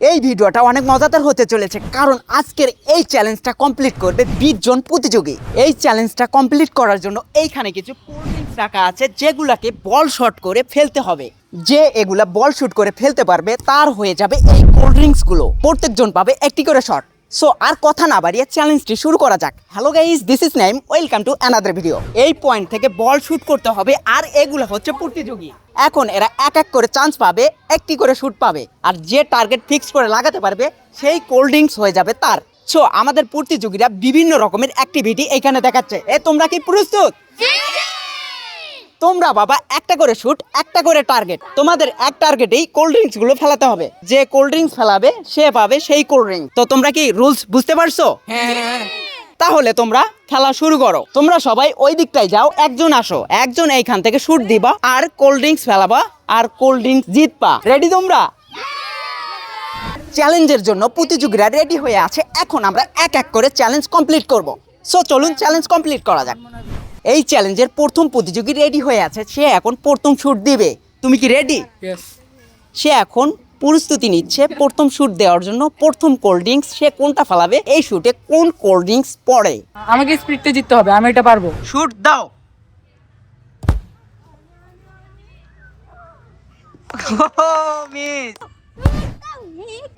এই ভিডিওটা অনেক মজাদার হতে চলেছে, কারণ আজকের এই চ্যালেঞ্জটা কমপ্লিট করবে 20 জন প্রতিযোগী। এই চ্যালেঞ্জটা কমপ্লিট করার জন্য এইখানে কিছু কোল্ড ড্রিঙ্কস রাখা আছে, যেগুলাকে বল শট করে ফেলতে হবে। যে এগুলা বল শুট করে ফেলতে পারবে তার হয়ে যাবে এই কোল্ড ড্রিঙ্কসগুলো। প্রত্যেকজন পাবে একটি করে শট। সো আর কথা না বাড়িয়ে চ্যালেঞ্জটি শুরু করা যাক। Hello guys, this is Naim, welcome to another video. এই পয়েন্ট থেকে বল শুট করতে হবে, আর এগুলো হচ্ছে প্রতিযোগী। এখন এরা এক এক করে চান্স পাবে, একটি করে শুট পাবে, আর যে টার্গেট ফিক্স করে লাগাতে পারবে সেই কোল্ড ড্রিঙ্কস হয়ে যাবে তার। সো আমাদের প্রতিযোগীরা বিভিন্ন রকমের অ্যাক্টিভিটি এখানে দেখাচ্ছে। তোমরা কি প্রস্তুত? তোমরা বাবা একটা করে শুট, একটা করে টার্গেট। তোমাদের এক টার্গেটেই কোল্ড ড্রিঙ্কস গুলো ফেলাতে হবে। যে কোল্ড ড্রিঙ্কস ফেলাবে সে পাবে সেই কোল্ড ড্রিঙ্ক। তো তোমরা কি রুলস বুঝতে পারছো? তাহলে তোমরা খেলা শুরু করো। তোমরা সবাই ওই দিকটায় যাও, একজন আসো, একজন এইখান থেকে শুট দিবা আর কোল্ড ড্রিঙ্কস ফেলাবা, আর কোল্ড ড্রিঙ্কস জিতবা। রেডি তোমরা? চ্যালেঞ্জের জন্য প্রতিযোগীরা রেডি হয়ে আছে। এখন আমরা এক এক করে চ্যালেঞ্জ কমপ্লিট করব। সো চলুন চ্যালেঞ্জ কমপ্লিট করা যাক। এই চ্যালেঞ্জের প্রথম প্রতিযোগী রেডি হয়ে আছে, সে এখন প্রথম শুট দিবে। তুমি কি রেডি? সে এখন প্রস্তুতি নিচ্ছে প্রথম শুট দেওয়ার জন্য। প্রথম কোল্ড ড্রিঙ্কস সে কোনটা ফেলাবে, এই শুটে কোন কোল্ড ড্রিঙ্কস পড়ে। আমাকে স্পিডতে জিততে হবে, আমি এটা পারবো। শুট দাও। মিস,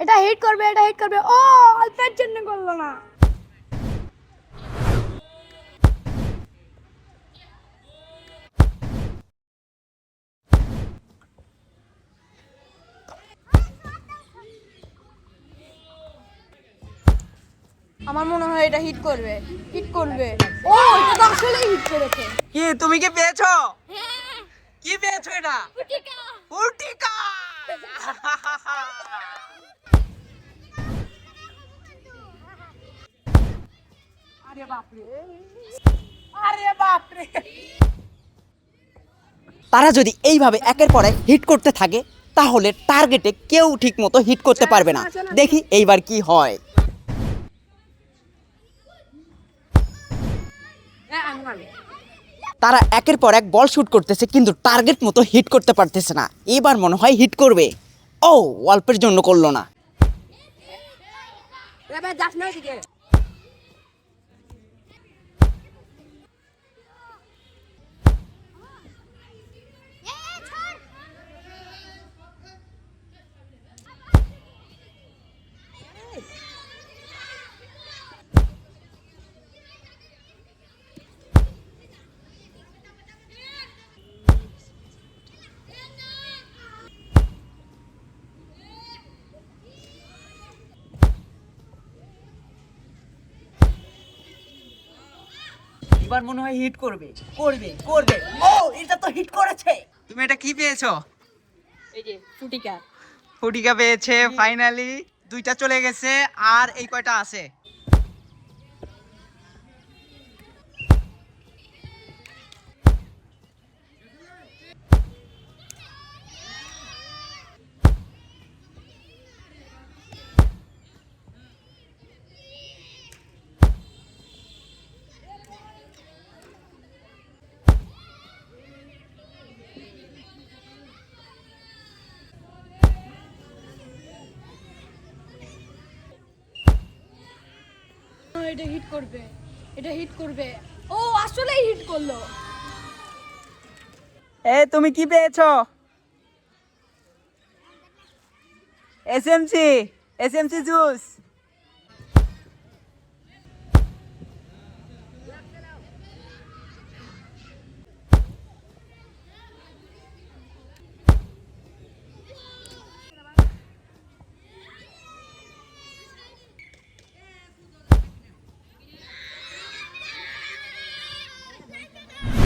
এটা হিট করবে, এটা হিট করবে। ও অল্পের জন্য করলো না। আমার মনে হয় এটা হিট করবে, হিট করবে। ও এটা তো আসলে হিট করেছে। কি তুমি কি পেয়েছো? কি পেয়েছো? এটা ফুটিকা। আরে বাপরে, আরে বাপরে। তারা যদি এইভাবে একের পর এক হিট করতে থাকে, তাহলে টার্গেটে কেউ ঠিক মতো হিট করতে পারবে না। দেখি এইবার কি হয়। তারা একের পর এক বল শুট করতেছে, কিন্তু টার্গেট মতো হিট করতে পারতেছে না। এবার মনে হয় হিট করবে। ও অল্পের জন্য করলো না। এবার মনে হয় হিট করবে, করবে, করবে। ও এটা তো হিট করেছে। তুমি এটা কি পেয়েছো? এই যে ফুটিকা। ফুটিকা পেয়েছে ফাইনালি। দুইটা চলে গেছে, আর এই কয়টা আছে? এটা হিট করবে, এটা হিট করবে। ও আসলেই হিট করলো। তুমি কি পেয়েছো? SMC, SMC juice.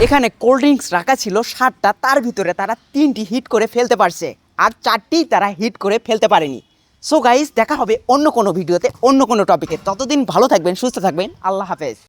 এখানে কোল্ড ড্রিঙ্কস রাখা ছিল 7টা, তার ভিতরে তারা 3টি হিট করে ফেলতে পারছে, আর 4টিই তারা হিট করে ফেলতে পারেনি। সো গাইস, দেখা হবে অন্য কোনো ভিডিওতে, অন্য কোনো টপিকে। ততদিন ভালো থাকবেন, সুস্থ থাকবেন। আল্লাহ হাফেজ।